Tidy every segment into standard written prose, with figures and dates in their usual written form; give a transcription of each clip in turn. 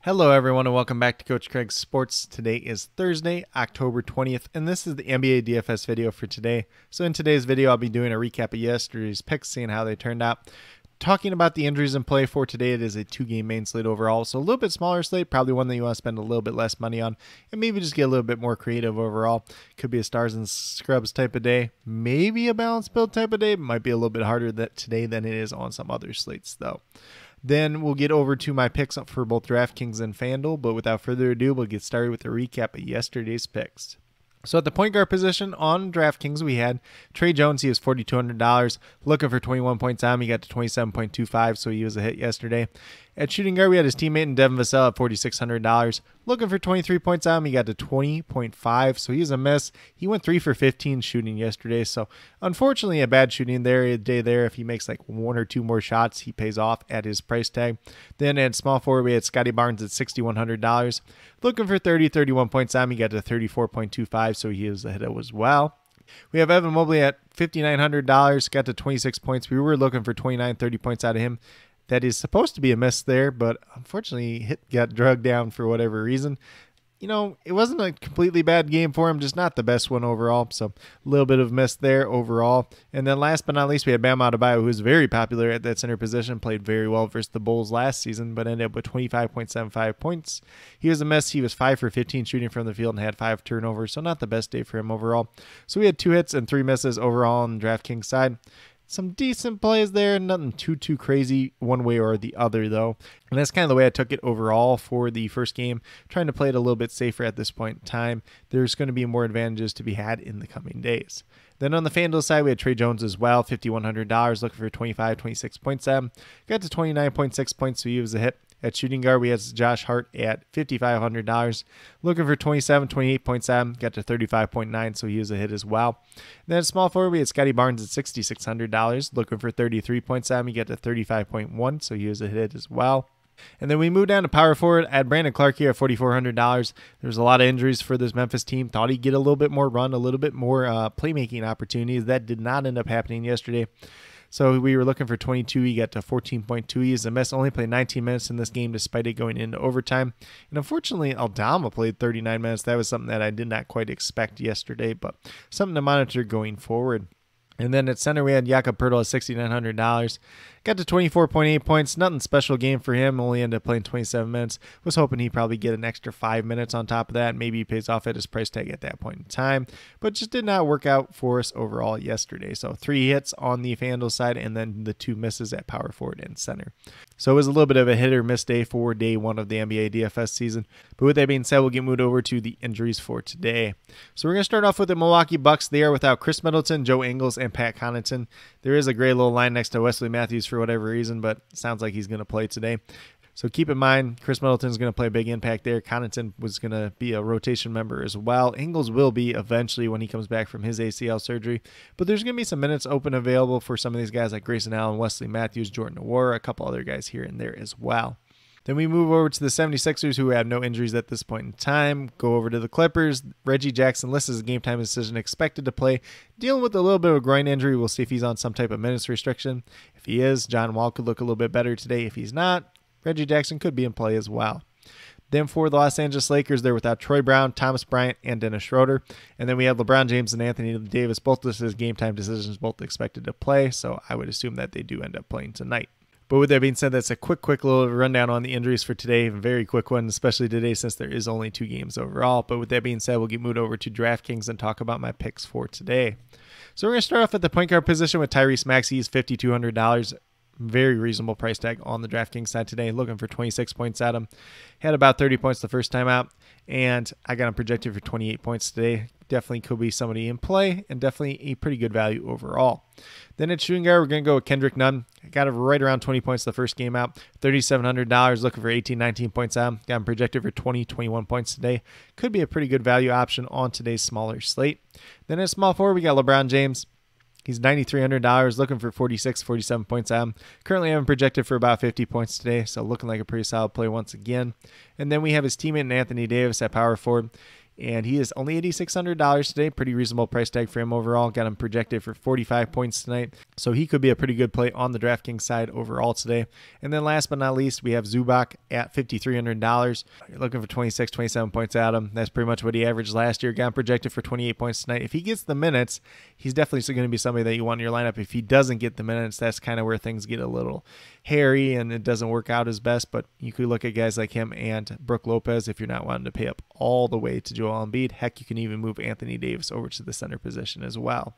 Hello everyone and welcome back to Coach Craig's Sports. Today is Thursday, October 20th, and this is the NBA DFS video for today. So in today's video, I'll be doing a recap of yesterday's picks, seeing how they turned out. Talking about the injuries in play for today, it is a two-game main slate overall, so a little bit smaller slate, probably one that you want to spend a little bit less money on, and maybe just get a little bit more creative overall. Could be a stars and scrubs type of day, maybe a balanced build type of day. Might be a little bit harder today than it is on some other slates though. Then we'll get over to my picks for both DraftKings and FanDuel, but without further ado, we'll get started with a recap of yesterday's picks. So at the point guard position on DraftKings, we had Trey Jones. He was $4,200. Looking for 21 points on him. He got to 27.25, so he was a hit yesterday. At shooting guard, we had his teammate in Devin Vassell at $4,600. Looking for 23 points on him. He got to 20.5, so he's a miss. He went 3 for 15 shooting yesterday, so unfortunately a bad shooting day there. If he makes like one or two more shots, he pays off at his price tag. Then at small forward, we had Scotty Barnes at $6,100. Looking for 31 points on him. He got to 34.25, so he was a hit as well. We have Evan Mobley at $5,900, got to 26 points. We were looking for 30 points out of him. That is supposed to be a miss there, but unfortunately got drugged down for whatever reason. You know, it wasn't a completely bad game for him, just not the best one overall. So a little bit of miss there overall. And then last but not least, we had Bam Adebayo, who was very popular at that center position, played very well versus the Bulls last season, but ended up with 25.75 points. He was a miss. He was 5 for 15 shooting from the field and had 5 turnovers, so not the best day for him overall. So we had 2 hits and 3 misses overall on the DraftKings side. Some decent plays there, nothing too crazy one way or the other though. And that's kind of the way I took it overall for the first game, trying to play it a little bit safer at this point in time. There's going to be more advantages to be had in the coming days. Then on the FanDuel side, we had Trey Jones as well, $5,100, looking for 26.7. Got to 29.6 points, so he was a hit. At shooting guard, we had Josh Hart at $5,500, looking for 28.7, got to 35.9, so he was a hit as well. And then at small forward, we had Scotty Barnes at $6,600, looking for 33.7, he got to 35.1, so he was a hit as well. And then we moved down to power forward. I had Brandon Clark here at $4,400. There's a lot of injuries for this Memphis team. Thought he'd get a little bit more run, a little bit more playmaking opportunities. That did not end up happening yesterday. So we were looking for 22. He got to 14.2. He is a miss. Only played 19 minutes in this game despite it going into overtime. And unfortunately, Aldama played 39 minutes. That was something that I did not quite expect yesterday, but something to monitor going forward. And then at center, we had Jakob Poeltl at $6,900. Got to 24.8 points. Nothing special game for him. Only ended up playing 27 minutes. Was hoping he'd probably get an extra 5 minutes on top of that. Maybe he pays off at his price tag at that point in time. But just did not work out for us overall yesterday. So 3 hits on the FanDuel side and then the 2 misses at power forward and center. So it was a little bit of a hit or miss day for day 1 of the NBA DFS season. But with that being said, we'll get moved over to the injuries for today. So we're going to start off with the Milwaukee Bucks. They are without Chris Middleton, Joe Ingles, and Pat Connaughton. There is a great little line next to Wesley Matthews for whatever reason, but it sounds like he's going to play today. So keep in mind, Chris Middleton is going to play a big impact there. Connaughton was going to be a rotation member as well. Ingles will be eventually when he comes back from his ACL surgery. But there's going to be some minutes open available for some of these guys like Grayson Allen, Wesley Matthews, Jordan Nwora, a couple other guys here and there as well. Then we move over to the 76ers, who have no injuries at this point in time. Go over to the Clippers. Reggie Jackson listed as a game-time decision, expected to play. Dealing with a little bit of a groin injury. We'll see if he's on some type of minutes restriction. If he is, John Wall could look a little bit better today. If he's not, Reggie Jackson could be in play as well. Then for the Los Angeles Lakers, they're without Troy Brown, Thomas Bryant, and Dennis Schroeder. And then we have LeBron James and Anthony Davis, both listed as game-time decisions, both expected to play. So I would assume that they do end up playing tonight. But with that being said, that's a quick little rundown on the injuries for today. A very quick one, especially today since there is only 2 games overall. But with that being said, we'll get moved over to DraftKings and talk about my picks for today. So we're going to start off at the point guard position with Tyrese Maxey. He's $5,200. Very reasonable price tag on the DraftKings side today. Looking for 26 points at him. Had about 30 points the first time out. And I got him projected for 28 points today. Definitely could be somebody in play and definitely a pretty good value overall. Then at shooting guard, we're going to go with Kendrick Nunn. I got him right around 20 points the first game out. $3,700, looking for 19 points out. Got him projected for 21 points today. Could be a pretty good value option on today's smaller slate. Then at small forward, we got LeBron James. He's $9,300, looking for 47 points out. Currently having projected for about 50 points today, so looking like a pretty solid play once again. And then we have his teammate Anthony Davis at power forward. and he is only $8,600 today. Pretty reasonable price tag for him overall. Got him projected for 45 points tonight, so he could be a pretty good play on the DraftKings side overall today. And then last but not least, we have Zubac at $5,300. You're looking for 26, 27 points out of him. That's pretty much what he averaged last year. Got him projected for 28 points tonight. If he gets the minutes, he's definitely still going to be somebody that you want in your lineup. If he doesn't get the minutes, that's kind of where things get a little hairy and it doesn't work out as best. But you could look at guys like him and Brook Lopez if you're not wanting to pay up all the way to Joel Embiid. Heck, you can even move Anthony Davis over to the center position as well.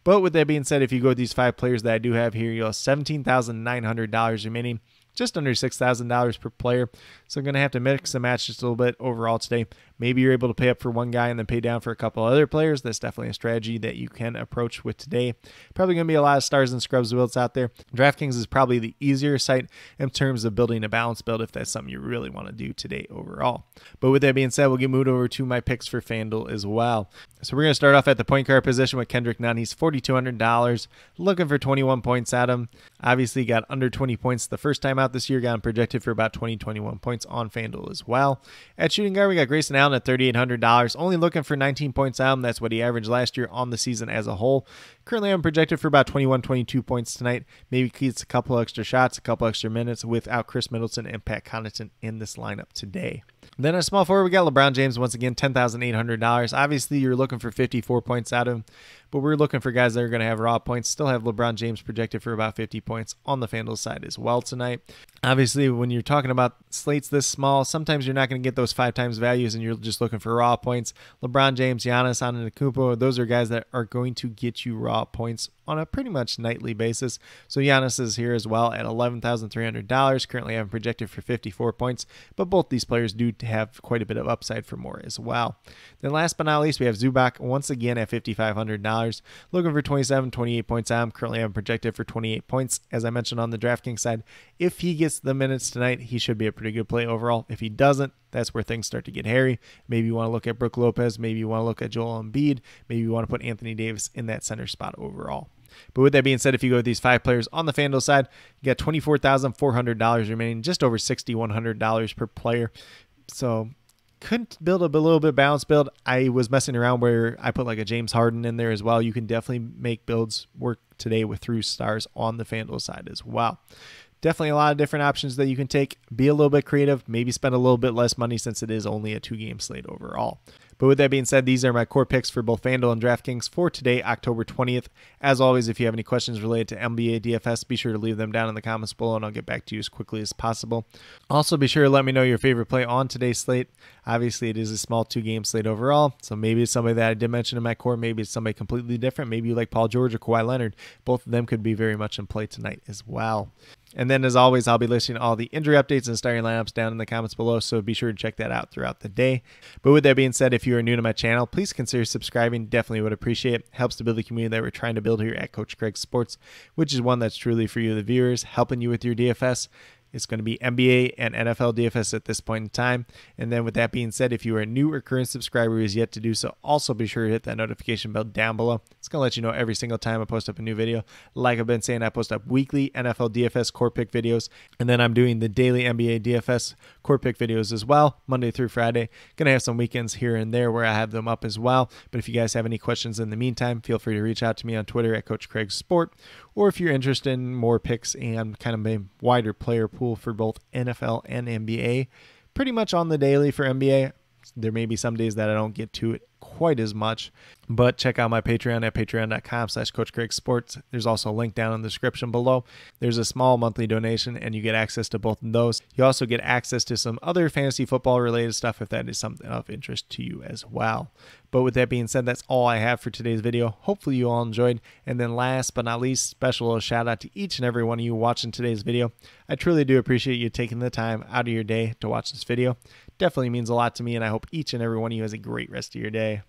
But with that being said, if you go with these 5 players that I do have here, you'll have $17,900 remaining, just under $6,000 per player. So I'm going to have to mix and match just a little bit overall today. Maybe you're able to pay up for one guy and then pay down for a couple other players. That's definitely a strategy that you can approach with today. Probably going to be a lot of stars and scrubs builds out there. DraftKings is probably the easier site in terms of building a balanced build if that's something you really want to do today overall. But with that being said, we'll get moved over to my picks for FanDuel as well. So we're going to start off at the point guard position with Kendrick Nunn. He's $4,200, looking for 21 points at him. Obviously got under 20 points the first time out this year. Got him projected for about 20, 21 points on FanDuel as well. At shooting guard, we got Grayson Allen at $3,800, only looking for 19 points out. That's what he averaged last year on the season as a whole. Currently, I'm projected for about 21, 22 points tonight. Maybe gets a couple extra shots, a couple extra minutes without Chris Middleton and Pat Connaughton in this lineup today. Then a small forward, we got LeBron James, once again, $10,800. Obviously, you're looking for 54 points out of him, but we're looking for guys that are going to have raw points. Still have LeBron James projected for about 50 points on the FanDuel side as well tonight. Obviously, when you're talking about slates this small, sometimes you're not going to get those 5 times values and you're just looking for raw points. LeBron James, Giannis Antetokounmpo, those are guys that are going to get you raw points on a pretty much nightly basis. So Giannis is here as well at $11,300. Currently, I'm projected for 54 points, but both these players do have quite a bit of upside for more as well. Then last but not least, we have Zubac once again at $5,500, looking for 27, 28 points out. Currently, I'm projected for 28 points. As I mentioned on the DraftKings side, if he gets the minutes tonight, he should be a pretty good play overall. If he doesn't, that's where things start to get hairy. Maybe you want to look at Brook Lopez. Maybe you want to look at Joel Embiid. Maybe you want to put Anthony Davis in that center spot overall. But with that being said, if you go with these 5 players on the FanDuel side, you got $24,400 remaining, just over $6,100 per player. So couldn't build a little bit balanced build. I was messing around where I put like a James Harden in there as well. You can definitely make builds work today with through stars on the FanDuel side as well. Definitely a lot of different options that you can take. Be a little bit creative, maybe spend a little bit less money since it is only a 2-game slate overall. But with that being said, these are my core picks for both FanDuel and DraftKings for today, October 20th. As always, if you have any questions related to NBA DFS, be sure to leave them down in the comments below and I'll get back to you as quickly as possible. Also, be sure to let me know your favorite play on today's slate. Obviously, it is a small 2-game slate overall, so maybe it's somebody that I did mention in my core. Maybe it's somebody completely different. Maybe you like Paul George or Kawhi Leonard. Both of them could be very much in play tonight as well. And then, as always, I'll be listing all the injury updates and starting lineups down in the comments below, so be sure to check that out throughout the day. But with that being said, if you are new to my channel, please consider subscribing. Definitely would appreciate it. Helps to build the community that we're trying to build here at Coach Craig Sports, which is one that's truly for you, the viewers, helping you with your DFS. It's going to be NBA and NFL DFS at this point in time. And then with that being said, if you are a new or current subscriber who is yet to do so, also be sure to hit that notification bell down below. It's going to let you know every single time I post up a new video. Like I've been saying, I post up weekly NFL DFS core pick videos. And then I'm doing the daily NBA DFS core pick videos as well, Monday through Friday. Going to have some weekends here and there where I have them up as well. But if you guys have any questions in the meantime, feel free to reach out to me on Twitter at CoachCraigSport. Or if you're interested in more picks and kind of a wider player pool for both NFL and NBA, pretty much on the daily for NBA. There may be some days that I don't get to it quite as much, but check out my Patreon at patreon.com/CoachCraigSports. There's also a link down in the description below. There's a small monthly donation and you get access to both of those. You also get access to some other fantasy football related stuff if that is something of interest to you as well. But with that being said, that's all I have for today's video. Hopefully you all enjoyed. And then last but not least, special shout out to each and every one of you watching today's video. I truly do appreciate you taking the time out of your day to watch this video. Definitely means a lot to me, and I hope each and every one of you has a great rest of your day.